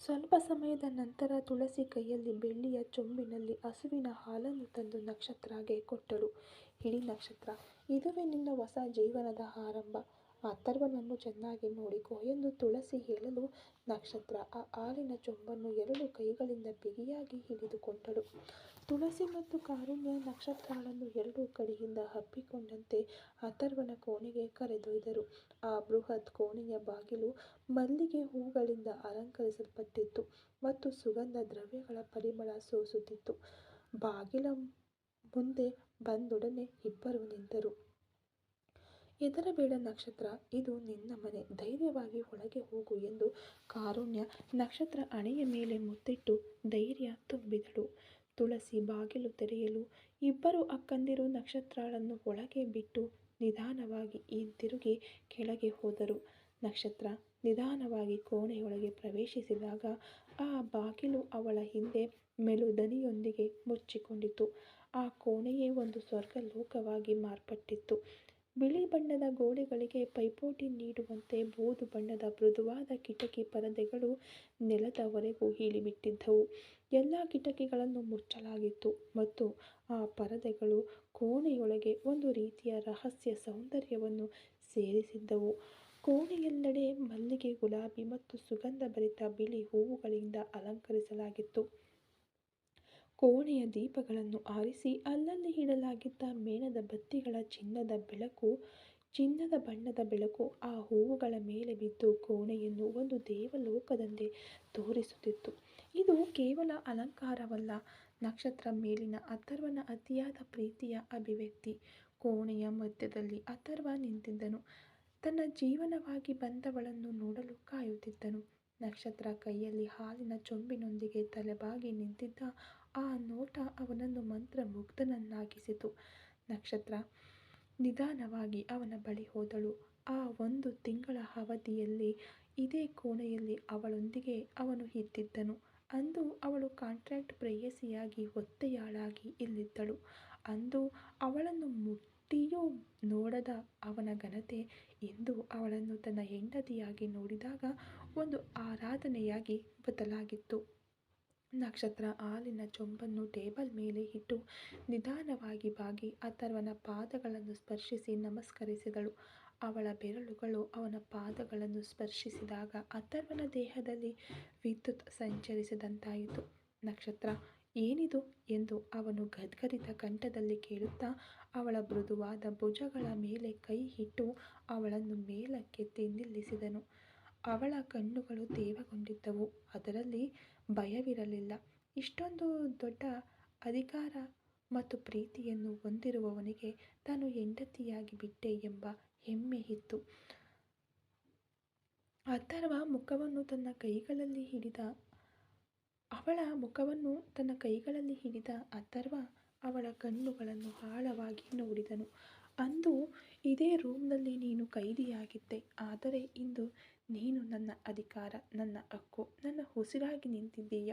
ಸ್ವಲ್ಪ ಸಮಯದ ನಂತರ ತುಳಸಿ ಕೈಯಲ್ಲಿ ಬೆಳ್ಳಿಯ ಚೊಂಬಿನಲ್ಲಿ ಹಸುವಿನ ಹಾಲನ್ನು ತಂದು ನಕ್ಷತ್ರಗೆ ಕೊಟ್ಟಳು. ಇಡಿ ನಕ್ಷತ್ರ, ಇದುವೇ ನಿನ್ನ ಹೊಸ ಜೀವನದ ಆರಂಭ. ಅಥರ್ವನನ್ನು ಚೆನ್ನಾಗಿ ನೋಡಿಕೋ ಎಂದು ತುಳಸಿ ಹೇಳಲು ನಕ್ಷತ್ರ ಆ ಹಾಲಿನ ಚೊಂಬನ್ನು 2 ಕೈಗಳಿಂದ ಬಿಗಿಯಾಗಿ ಹಿಡಿದುಕೊಂಡಳು. ತುಳಸಿ ಮತ್ತು ಕಾರುಣ್ಯ ನಕ್ಷತ್ರಗಳನ್ನು 2 ಕಡೆಯಿಂದ ಅಪ್ಪಿಕೊಂಡಂತೆ ಅಥರ್ವನ ಕೋಣೆಗೆ ಕರೆದೊಯ್ದರು. ಆ ಬೃಹತ್ ಕೋಣೆಯ ಬಾಗಿಲು ಮಲ್ಲಿಗೆ ಹೂಗಳಿಂದ ಅಲಂಕರಿಸಲ್ಪಟ್ಟಿತ್ತು ಮತ್ತು ಸುಗಂಧ ದ್ರವ್ಯಗಳ ಪರಿಮಳ ಸೂಸುತ್ತಿತ್ತು. ಬಾಗಿಲ ಮುಂದೆ ಬಂದೊಡನೆ ಇಬ್ಬರು ನಿಂತರು. ಹೆದರಬೇಡ ನಕ್ಷತ್ರ, ಇದು ನಿನ್ನ ಮನೆ, ಧೈರ್ಯವಾಗಿ ಒಳಗೆ ಹೋಗು ಎಂದು ಕಾರುಣ್ಯ ನಕ್ಷತ್ರ ಹಣೆಯ ಮೇಲೆ ಮುತ್ತಿಟ್ಟು ಧೈರ್ಯ ತುಂಬಿದಳು. ತುಳಸಿ ಬಾಗಿಲು ತೆರೆಯಲು ಇಬ್ಬರು ಅಕ್ಕಂದಿರು ನಕ್ಷತ್ರಳನ್ನು ಒಳಗೆ ಬಿಟ್ಟು ನಿಧಾನವಾಗಿ ಹಿಂತಿರುಗಿ ಕೆಳಗೆ ಹೋದರು. ನಕ್ಷತ್ರ ನಿಧಾನವಾಗಿ ಕೋಣೆಯೊಳಗೆ ಪ್ರವೇಶಿಸಿದಾಗ ಆ ಬಾಗಿಲು ಅವಳ ಹಿಂದೆ ಮೆಲುದನಿಯೊಂದಿಗೆ ಮುಚ್ಚಿಕೊಂಡಿತು. ಆ ಕೋಣೆಯೇ ಒಂದು ಸ್ವರ್ಗ ಲೋಕವಾಗಿ ಮಾರ್ಪಟ್ಟಿತ್ತು. ಬಿಳಿ ಬಣ್ಣದ ಗೋಡೆಗಳಿಗೆ ಪೈಪೋಟಿ ನೀಡುವಂತೆ ಬೂದು ಬಣ್ಣದ ಮೃದುವಾದ ಕಿಟಕಿ ಪರದೆಗಳು ನೆಲದವರೆಗೂ ಇಳಿಬಿಟ್ಟಿದ್ದವು. ಎಲ್ಲ ಕಿಟಕಿಗಳನ್ನು ಮುಚ್ಚಲಾಗಿತ್ತು ಮತ್ತು ಆ ಪರದೆಗಳು ಕೋಣೆಯೊಳಗೆ ಒಂದು ರೀತಿಯ ರಹಸ್ಯ ಸೌಂದರ್ಯವನ್ನು ಸೇರಿಸಿದ್ದವು. ಕೋಣೆಯೆಲ್ಲೆಡೆ ಮಲ್ಲಿಗೆ, ಗುಲಾಬಿ ಮತ್ತು ಸುಗಂಧಭರಿತ ಬಿಳಿ ಹೂವುಗಳಿಂದ ಅಲಂಕರಿಸಲಾಗಿತ್ತು. ಕೋಣೆಯ ದೀಪಗಳನ್ನು ಆರಿಸಿ ಅಲ್ಲಲ್ಲಿ ಇಡಲಾಗಿದ್ದ ಮೇಣದ ಬತ್ತಿಗಳ ಚಿನ್ನದ ಬಣ್ಣದ ಬೆಳಕು ಆ ಹೂವುಗಳ ಮೇಲೆ ಬಿದ್ದು ಕೋಣೆಯನ್ನು ಒಂದು ದೇವಲೋಕದಂತೆ ತೋರಿಸುತ್ತಿತ್ತು. ಇದು ಕೇವಲ ಅಲಂಕಾರವಲ್ಲ, ನಕ್ಷತ್ರ ಮೇಲಿನ ಅಥರ್ವನ ಅತಿಯಾದ ಪ್ರೀತಿಯ ಅಭಿವ್ಯಕ್ತಿ. ಕೋಣೆಯ ಮಧ್ಯದಲ್ಲಿ ಅಥರ್ವ ನಿಂತಿದ್ದನು, ತನ್ನ ಜೀವನವಾಗಿ ಬಂದವಳನ್ನು ನೋಡಲು ಕಾಯುತ್ತಿದ್ದನು. ನಕ್ಷತ್ರ ಕೈಯಲ್ಲಿ ಹಾಲಿನ ಚೊಂಬಿನೊಂದಿಗೆ ತಲೆಬಾಗಿ ನಿಂತಿದ್ದ ಆ ನೋಟ ಅವನನ್ನು ಮಂತ್ರಮುಗ್ಧನನ್ನಾಗಿಸಿತು. ನಕ್ಷತ್ರ ನಿಧಾನವಾಗಿ ಅವನ ಬಳಿ ಹೋದಳು. ಆ 1 ತಿಂಗಳ ಅವಧಿಯಲ್ಲಿ ಇದೇ ಕೋಣೆಯಲ್ಲಿ ಅವಳೊಂದಿಗೆ ಅವನು ಇದ್ದಿದ್ದನು. ಅಂದು ಅವಳು ಕಾಂಟ್ರಾಕ್ಟ್ ಪ್ರೇಯಸಿಯಾಗಿ ಒತ್ತೆಯಾಳಾಗಿ ಇಲ್ಲಿದ್ದಳು. ಅಂದು ಅವಳನ್ನು ಮುಟ್ಟಿಯೂ ನೋಡದ ಅವನ ಘನತೆ ಇಂದು ಅವಳನ್ನು ತನ್ನ ಹೆಂಡತಿಯಾಗಿ ನೋಡಿದಾಗ ಒಂದು ಆರಾಧನೆಯಾಗಿ ಬದಲಾಗಿತ್ತು. ನಕ್ಷತ್ರ ಹಾಲಿನ ಚೊಂಬನ್ನು ಟೇಬಲ್ ಮೇಲೆ ಇಟ್ಟು ನಿಧಾನವಾಗಿ ಬಾಗಿ ಅಥರ್ವನ ಪಾದಗಳನ್ನು ಸ್ಪರ್ಶಿಸಿ ನಮಸ್ಕರಿಸಿದಳು. ಅವಳ ಬೆರಳುಗಳು ಅವನ ಪಾದಗಳನ್ನು ಸ್ಪರ್ಶಿಸಿದಾಗ ಅಥರ್ವನ ದೇಹದಲ್ಲಿ ವಿದ್ಯುತ್ ಸಂಚರಿಸಿದಂತಾಯಿತು. ನಕ್ಷತ್ರ, ಏನಿದು ಎಂದು ಅವನು ಗದ್ಗದಿತ ಕಂಠದಲ್ಲಿ ಕೇಳುತ್ತಾ ಅವಳ ಮೃದುವಾದ ಭುಜಗಳ ಮೇಲೆ ಕೈ ಇಟ್ಟು ಅವಳನ್ನು ಮೇಲಕ್ಕೆತ್ತಿ ನಿಲ್ಲಿಸಿದನು. ಅವಳ ಕಣ್ಣುಗಳು ತೇವಗೊಂಡಿದ್ದವು. ಅದರಲ್ಲಿ ಭಯವಿರಲಿಲ್ಲ. ಇಷ್ಟೊಂದು ದೊಡ್ಡ ಅಧಿಕಾರ ಮತ್ತು ಪ್ರೀತಿಯನ್ನು ಹೊಂದಿರುವವನಿಗೆ ತಾನು ಹೆಂಡತಿಯಾಗಿ ಬಿಟ್ಟೆ ಎಂಬ ಹೆಮ್ಮೆ ಇತ್ತು. ಅವಳ ಮುಖವನ್ನು ತನ್ನ ಕೈಗಳಲ್ಲಿ ಹಿಡಿದ ಅಥರ್ವ ಅವಳ ಕಣ್ಣುಗಳನ್ನು ಆಳವಾಗಿ ನೋಡಿದನು. ಅಂದು ಇದೇ ರೂಮ್ನಲ್ಲಿ ನೀನು ಕೈದಿಯಾಗಿದ್ದೆ, ಆದರೆ ಇಂದು ನೀನು ನನ್ನ ಅಧಿಕಾರ, ನನ್ನ ಹಕ್ಕು, ನನ್ನ ಉಸಿರಾಗಿ ನಿಂತಿದ್ದೀಯ.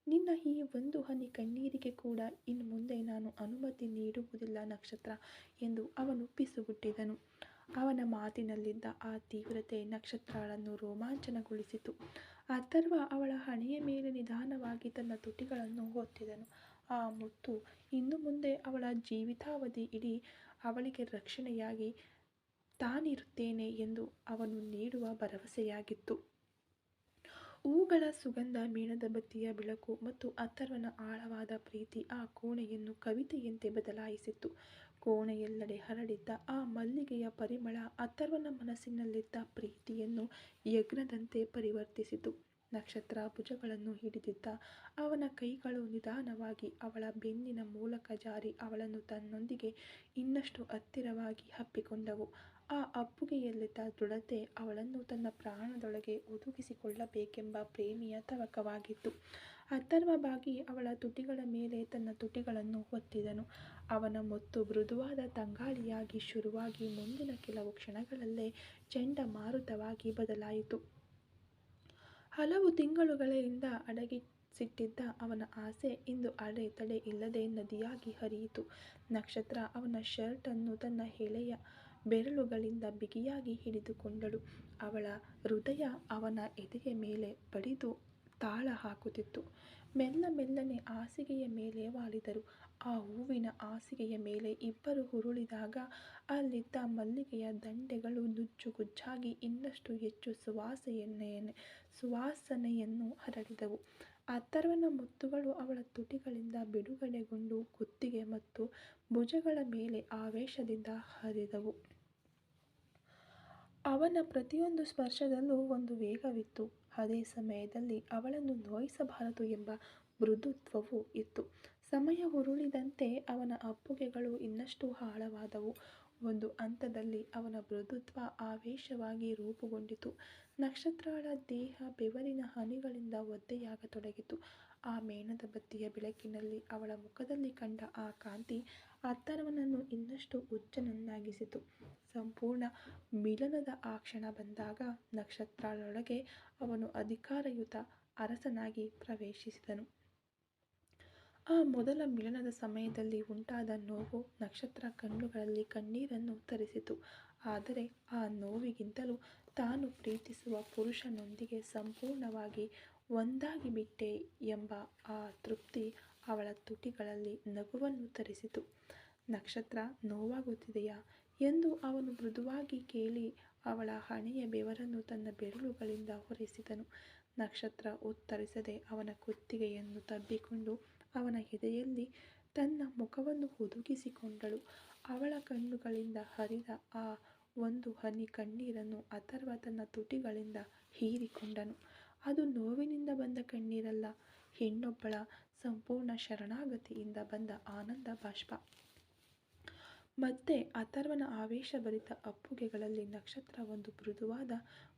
ನಿನ್ನ ಈ 1 ಹನಿ ಕಣ್ಣೀರಿಗೆ ಕೂಡ ಇನ್ನು ಮುಂದೆ ನಾನು ಅನುಮತಿ ನೀಡುವುದಿಲ್ಲ ನಕ್ಷತ್ರ ಎಂದು ಅವನು ಪಿಸುಗುಟ್ಟಿದನು. ಅವನ ಮಾತಿನಲ್ಲಿದ್ದ ಆ ತೀವ್ರತೆ ನಕ್ಷತ್ರಳನ್ನು ರೋಮಾಂಚನಗೊಳಿಸಿತು. ಅಥರ್ವ ಅವಳ ಹಣೆಯ ಮೇಲೆ ನಿಧಾನವಾಗಿ ತನ್ನ ತುಟಿಗಳನ್ನು ಒತ್ತಿದನು. ಆ ಮುತ್ತು ಇನ್ನು ಮುಂದೆ ಅವಳ ಜೀವಿತಾವಧಿ ಇಡೀ ಅವಳಿಗೆ ರಕ್ಷಣೆಯಾಗಿ ತಾನಿರುತ್ತೇನೆ ಎಂದು ಅವನು ನೀಡುವ ಭರವಸೆಯಾಗಿತ್ತು. ಹೂಗಳ ಸುಗಂಧ, ಮೇಣದ ಬತ್ತಿಯ ಬೆಳಕು ಮತ್ತು ಅಥರ್ವನ ಆಳವಾದ ಪ್ರೀತಿ ಆ ಕೋಣೆಯನ್ನು ಕವಿತೆಯಂತೆ ಬದಲಾಯಿಸಿತು. ಕೋಣೆಯೆಲ್ಲೆಡೆ ಹರಡಿದ್ದ ಆ ಮಲ್ಲಿಗೆಯ ಪರಿಮಳ ಅಥರ್ವನ ಮನಸ್ಸಿನಲ್ಲಿದ್ದ ಪ್ರೀತಿಯನ್ನು ಯಜ್ಞದಂತೆ ಪರಿವರ್ತಿಸಿತು. ನಕ್ಷತ್ರ ಭುಜಗಳನ್ನು ಹಿಡಿದಿದ್ದ ಅವನ ಕೈಗಳು ನಿಧಾನವಾಗಿ ಅವಳ ಬೆನ್ನಿನ ಮೂಲಕ ಜಾರಿ ಅವಳನ್ನು ತನ್ನೊಂದಿಗೆ ಇನ್ನಷ್ಟು ಹತ್ತಿರವಾಗಿ ಅಪ್ಪಿಕೊಂಡವು. ಆ ಅಪ್ಪುಗೆಯಲ್ಲಿದ್ದ ದೃಢತೆ ಅವಳನ್ನು ತನ್ನ ಪ್ರಾಣದೊಳಗೆ ಹುದುಗಿಸಿಕೊಳ್ಳಬೇಕೆಂಬ ಪ್ರೇಮಿಯ ತವಕವಾಗಿತ್ತು. ಅಥರ್ವ ಬಾಗಿ ಅವಳ ತುಟಿಗಳ ಮೇಲೆ ತನ್ನ ತುಟಿಗಳನ್ನು ಒತ್ತಿದನು. ಅವನ ಮುತ್ತು ಮೃದುವಾದ ತಂಗಾಳಿಯಾಗಿ ಶುರುವಾಗಿ ಮುಂದಿನ ಕೆಲವು ಕ್ಷಣಗಳಲ್ಲೇ ಚಂಡಮಾರುತವಾಗಿ ಬದಲಾಯಿತು. ಹಲವು ತಿಂಗಳುಗಳಿಂದ ಅಡಗಿಸಿಟ್ಟಿದ್ದ ಅವನ ಆಸೆ ಇಂದು ಅಡೆತಡೆ ಇಲ್ಲದೆ ನದಿಯಾಗಿ ಹರಿಯಿತು. ನಕ್ಷತ್ರ ಅವನ ಶರ್ಟ್ ಅನ್ನು ತನ್ನ ಎಳೆಯ ಬೆರಳುಗಳಿಂದ ಬಿಗಿಯಾಗಿ ಹಿಡಿದುಕೊಂಡಳು. ಅವಳ ಹೃದಯ ಅವನ ಎದೆಯ ಮೇಲೆ ಬಡಿದು ತಾಳ ಹಾಕುತ್ತಿತ್ತು. ಮೆಲ್ಲ ಮೆಲ್ಲನೆ ಹಾಸಿಗೆಯ ಮೇಲೆ ವಾಲಿದರು. ಆ ಹೂವಿನ ಹಾಸಿಗೆಯ ಮೇಲೆ ಇಬ್ಬರು ಉರುಳಿದಾಗ ಅಲ್ಲಿದ್ದ ಮಲ್ಲಿಗೆಯ ದಂಡೆಗಳು ನುಜ್ಜುಗುಜ್ಜಾಗಿ ಇನ್ನಷ್ಟು ಹೆಚ್ಚು ಸುವಾಸನೆಯನ್ನು ಹರಡಿದವು. ಅಥರ್ವನ ಮುತ್ತುಗಳು ಅವಳ ತುಟಿಗಳಿಂದ ಬಿಡುಗಡೆಗೊಂಡು ಕುತ್ತಿಗೆ ಮತ್ತು ಭುಜಗಳ ಮೇಲೆ ಆವೇಶದಿಂದ ಹರಿದವು. ಅವನ ಪ್ರತಿಯೊಂದು ಸ್ಪರ್ಶದಲ್ಲೂ ಒಂದು ವೇಗವಿತ್ತು. ಅದೇ ಸಮಯದಲ್ಲಿ ಅವಳನ್ನು ನೋಯಿಸಬಾರದು ಎಂಬ ಮೃದುತ್ವವೂ ಇತ್ತು. ಸಮಯ ಉರುಳಿದಂತೆ ಅವನ ಅಪ್ಪುಗೆಗಳು ಇನ್ನಷ್ಟು ಆಳವಾದವು. ಒಂದು ಹಂತದಲ್ಲಿ ಅವನ ಮೃದುತ್ವ ಆವೇಶವಾಗಿ ರೂಪುಗೊಂಡಿತು. ನಕ್ಷತ್ರಳ ದೇಹ ಬೆವರಿನ ಹನಿಗಳಿಂದ ಒದ್ದೆಯಾಗತೊಡಗಿತು. ಆ ಮೇಣದ ಬತ್ತಿಯ ಬೆಳಕಿನಲ್ಲಿ ಅವಳ ಮುಖದಲ್ಲಿ ಕಂಡ ಆ ಕಾಂತಿ ಅಥರ್ವನನ್ನು ಇನ್ನಷ್ಟು ಹುಚ್ಚನನ್ನಾಗಿಸಿತು. ಸಂಪೂರ್ಣ ಮಿಲನದ ಆ ಕ್ಷಣ ಬಂದಾಗ ನಕ್ಷತ್ರಳೊಳಗೆ ಅವನು ಅಧಿಕಾರಯುತ ಅರಸನಾಗಿ ಪ್ರವೇಶಿಸಿದನು. ಆ ಮೊದಲ ಮಿಲನದ ಸಮಯದಲ್ಲಿ ಉಂಟಾದ ನೋವು ನಕ್ಷತ್ರ ಕಣ್ಣುಗಳಲ್ಲಿ ಕಣ್ಣೀರನ್ನು ತರಿಸಿತು. ಆದರೆ ಆ ನೋವಿಗಿಂತಲೂ ತಾನು ಪ್ರೀತಿಸುವ ಪುರುಷನೊಂದಿಗೆ ಸಂಪೂರ್ಣವಾಗಿ ಒಂದಾಗಿಬಿಟ್ಟೆ ಎಂಬ ಆ ತೃಪ್ತಿ ಅವಳ ತುಟಿಗಳಲ್ಲಿ ನಗುವನ್ನು ತರಿಸಿತು. ನಕ್ಷತ್ರ, ನೋವಾಗುತ್ತಿದೆಯಾ ಎಂದು ಅವನು ಮೃದುವಾಗಿ ಕೇಳಿ ಅವಳ ಹಣೆಯ ಬೆವರನ್ನು ತನ್ನ ಬೆರಳುಗಳಿಂದ ಒರೆಸಿದನು. ನಕ್ಷತ್ರ ಉತ್ತರಿಸದೆ ಅವನ ಕುತ್ತಿಗೆಯನ್ನು ತಬ್ಬಿಕೊಂಡು ಅವನ ಎದೆಯಲ್ಲಿ ತನ್ನ ಮುಖವನ್ನು ಹುದುಗಿಸಿಕೊಂಡಳು. ಅವಳ ಕಣ್ಣುಗಳಿಂದ ಹರಿದ ಆ ಒಂದು ಹನಿ ಕಣ್ಣೀರನ್ನು ಅಥರ್ವ ತನ್ನ ತುಟಿಗಳಿಂದ ಹೀರಿಕೊಂಡನು. ಅದು ನೋವಿನಿಂದ ಬಂದ ಕಣ್ಣೀರಲ್ಲ, ಹೆಣ್ಣೊಬ್ಬಳ ಸಂಪೂರ್ಣ ಶರಣಾಗತಿಯಿಂದ ಬಂದ ಆನಂದ ಬಾಷ್ಪ. ಮತ್ತೆ ಅಥರ್ವನ ಆವೇಶಭರಿತ ಅಪ್ಪುಗೆಗಳಲ್ಲಿ ನಕ್ಷತ್ರ ಒಂದು ಮೃದುವಾದ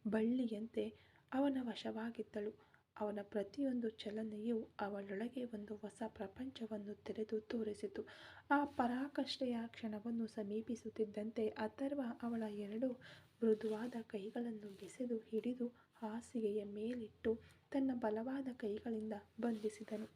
ಬಳ್ಳಿಯಂತೆ ಅವನ ವಶವಾಗಿದ್ದಳು. ಅವನ ಪ್ರತಿಯೊಂದು ಚಲನೆಯೂ ಅವಳೊಳಗೆ ಒಂದು ಹೊಸ ಪ್ರಪಂಚವನ್ನು ತೆರೆದು ತೋರಿಸಿತು. ಆ ಪರಾಕಾಷ್ಠೆಯ ಕ್ಷಣವನ್ನು ಸಮೀಪಿಸುತ್ತಿದ್ದಂತೆ ಅಥರ್ವ ಅವಳ ಎರಡು ಮೃದುವಾದ ಕೈಗಳನ್ನು ಬೆಸೆದು ಹಿಡಿದು ಹಾಸಿಗೆಯ ಮೇಲಿಟ್ಟು ತನ್ನ ಬಲವಾದ ಕೈಗಳಿಂದ ಬಂಧಿಸಿದನು.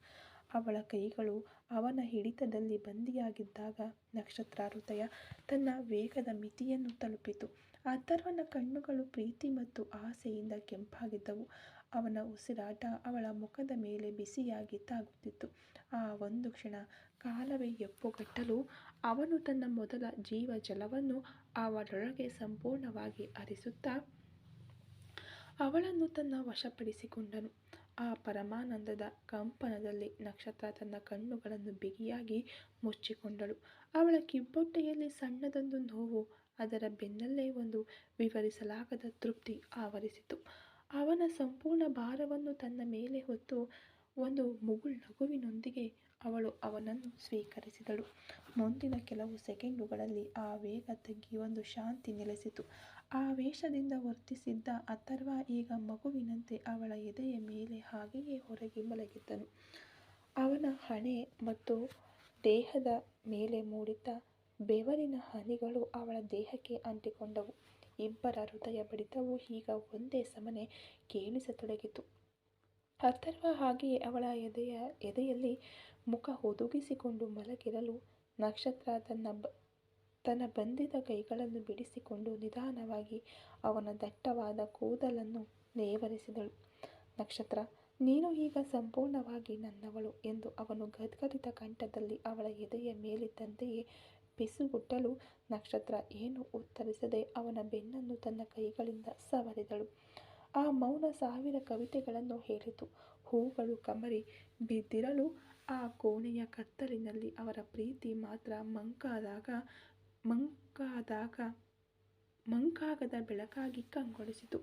ಅವಳ ಕೈಗಳು ಅವನ ಹಿಡಿತದಲ್ಲಿ ಬಂಧಿಯಾಗಿದ್ದಾಗ ನಕ್ಷತ್ರ ಹೃದಯ ತನ್ನ ವೇಗದ ಮಿತಿಯನ್ನು ತಲುಪಿತು. ಅಥರ್ವನ ಕಣ್ಣುಗಳು ಪ್ರೀತಿ ಮತ್ತು ಆಸೆಯಿಂದ ಕೆಂಪಾಗಿದ್ದವು. ಅವನ ಉಸಿರಾಟ ಅವಳ ಮುಖದ ಮೇಲೆ ಬಿಸಿಯಾಗಿ ತಾಗುತ್ತಿತ್ತು. ಆ ಒಂದು ಕ್ಷಣ ಕಾಲವೇ ಹೆಪ್ಪುಗಟ್ಟಲು ಅವನು ತನ್ನ ಮೊದಲ ಜೀವಜಲವನ್ನು ಅವಳೊಳಗೆ ಸಂಪೂರ್ಣವಾಗಿ ಹರಿಸುತ್ತಾ ಅವಳನ್ನು ತನ್ನ ವಶಪಡಿಸಿಕೊಂಡನು. ಆ ಪರಮಾನಂದದ ಕಂಪನದಲ್ಲಿ ನಕ್ಷತ್ರ ತನ್ನ ಕಣ್ಣುಗಳನ್ನು ಬಿಗಿಯಾಗಿ ಮುಚ್ಚಿಕೊಂಡಳು. ಅವಳ ಕಿಬ್ಬೊಟ್ಟೆಯಲ್ಲಿ ಸಣ್ಣದೊಂದು ನೋವು, ಅದರ ಬೆನ್ನಲ್ಲೇ ಒಂದು ವಿವರಿಸಲಾಗದ ತೃಪ್ತಿ ಆವರಿಸಿತು. ಅವನ ಸಂಪೂರ್ಣ ಭಾರವನ್ನು ತನ್ನ ಮೇಲೆ ಹೊತ್ತು ಒಂದು ಮುಗುಳ್ನಗುವಿನೊಂದಿಗೆ ಅವಳು ಅವನನ್ನು ಸ್ವೀಕರಿಸಿದಳು. ಮುಂದಿನ ಕೆಲವು ಸೆಕೆಂಡುಗಳಲ್ಲಿ ಆ ವೇಗ ತಗ್ಗಿ ಒಂದು ಶಾಂತಿ ನೆಲೆಸಿತು. ಆವೇಶದಿಂದ ವರ್ತಿಸಿದ್ದ ಅಥರ್ವ ಈಗ ಮಗುವಿನಂತೆ ಅವಳ ಎದೆಯ ಮೇಲೆ ಹಾಗೆಯೇ ಒರಗಿ ಮಲಗಿದ್ದನು. ಅವನ ಹಣೆ ಮತ್ತು ದೇಹದ ಮೇಲೆ ಮೂಡಿದ್ದ ಬೆವರಿನ ಹನಿಗಳು ಅವಳ ದೇಹಕ್ಕೆ ಅಂಟಿಕೊಂಡವು. ಇಬ್ಬರ ಹೃದಯ ಬಡಿತವೂ ಈಗ ಒಂದೇ ಸಮನೆ ಕೇಳಿಸತೊಡಗಿತು. ಅಥರ್ವ ಹಾಗೆಯೇ ಅವಳ ಎದೆಯಲ್ಲಿ ಮುಖ ಹುದುಗಿಸಿಕೊಂಡು ಮಲಗಿರಲು ನಕ್ಷತ್ರ ತನ್ನ ಬಂಧಿತ ಕೈಗಳನ್ನು ಬಿಡಿಸಿಕೊಂಡು ನಿಧಾನವಾಗಿ ಅವನ ದಟ್ಟವಾದ ಕೂದಲನ್ನು ನೇವರಿಸಿದಳು. ನಕ್ಷತ್ರ, ನೀನು ಈಗ ಸಂಪೂರ್ಣವಾಗಿ ನನ್ನವಳು ಎಂದು ಅವನು ಗದ್ಗದಿತ ಕಂಠದಲ್ಲಿ ಅವಳ ಎದೆಯ ಮೇಲಿದ್ದಂತೆಯೇ ಪಿಸುಗುಟ್ಟಲು ನಕ್ಷತ್ರ ಏನೂ ಉತ್ತರಿಸದೆ ಅವನ ಬೆನ್ನನ್ನು ತನ್ನ ಕೈಗಳಿಂದ ಸವರಿದಳು. ಆ ಮೌನ ಸಾವಿರ ಕವಿತೆಗಳನ್ನು ಹೇಳಿತು. ಹೂಗಳು ಕಮರಿ ಬಿದ್ದಿರಲು ಆ ಕೋಣೆಯ ಕತ್ತಲಿನಲ್ಲಿ ಅವರ ಪ್ರೀತಿ ಮಾತ್ರ ಮಂಕಾಗದ ಬೆಳಕಾಗಿ ಕಂಗೊಳಿಸಿತು.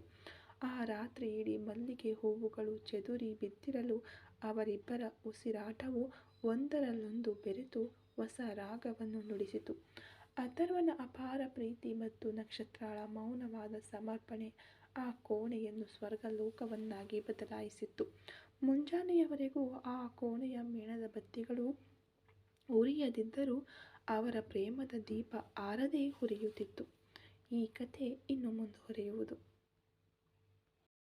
ಆ ರಾತ್ರಿಯಿಡೀ ಮಲ್ಲಿಗೆ ಹೂವುಗಳು ಚೆದುರಿ ಬಿದ್ದಿರಲು ಅವರಿಬ್ಬರ ಉಸಿರಾಟವು ಒಂದರಲ್ಲೊಂದು ಬೆರೆತು ಹೊಸ ರಾಗವನ್ನು ನುಡಿಸಿತು. ಅಥರ್ವನ ಅಪಾರ ಪ್ರೀತಿ ಮತ್ತು ನಕ್ಷತ್ರಳ ಮೌನವಾದ ಸಮರ್ಪಣೆ ಆ ಕೋಣೆಯನ್ನು ಸ್ವರ್ಗಲೋಕವನ್ನಾಗಿ ಬದಲಾಯಿಸಿತ್ತು. ಮುಂಜಾನೆಯವರೆಗೂ ಆ ಕೋಣೆಯ ಮೇಣದ ಬತ್ತಿಗಳು ಉರಿಯದಿದ್ದರೂ ಅವರ ಪ್ರೇಮದ ದೀಪ ಆರದೇ ಉರಿಯುತ್ತಿತ್ತು. ಈ ಕಥೆ ಇನ್ನು ಮುಂದುವರಿಯುವುದು.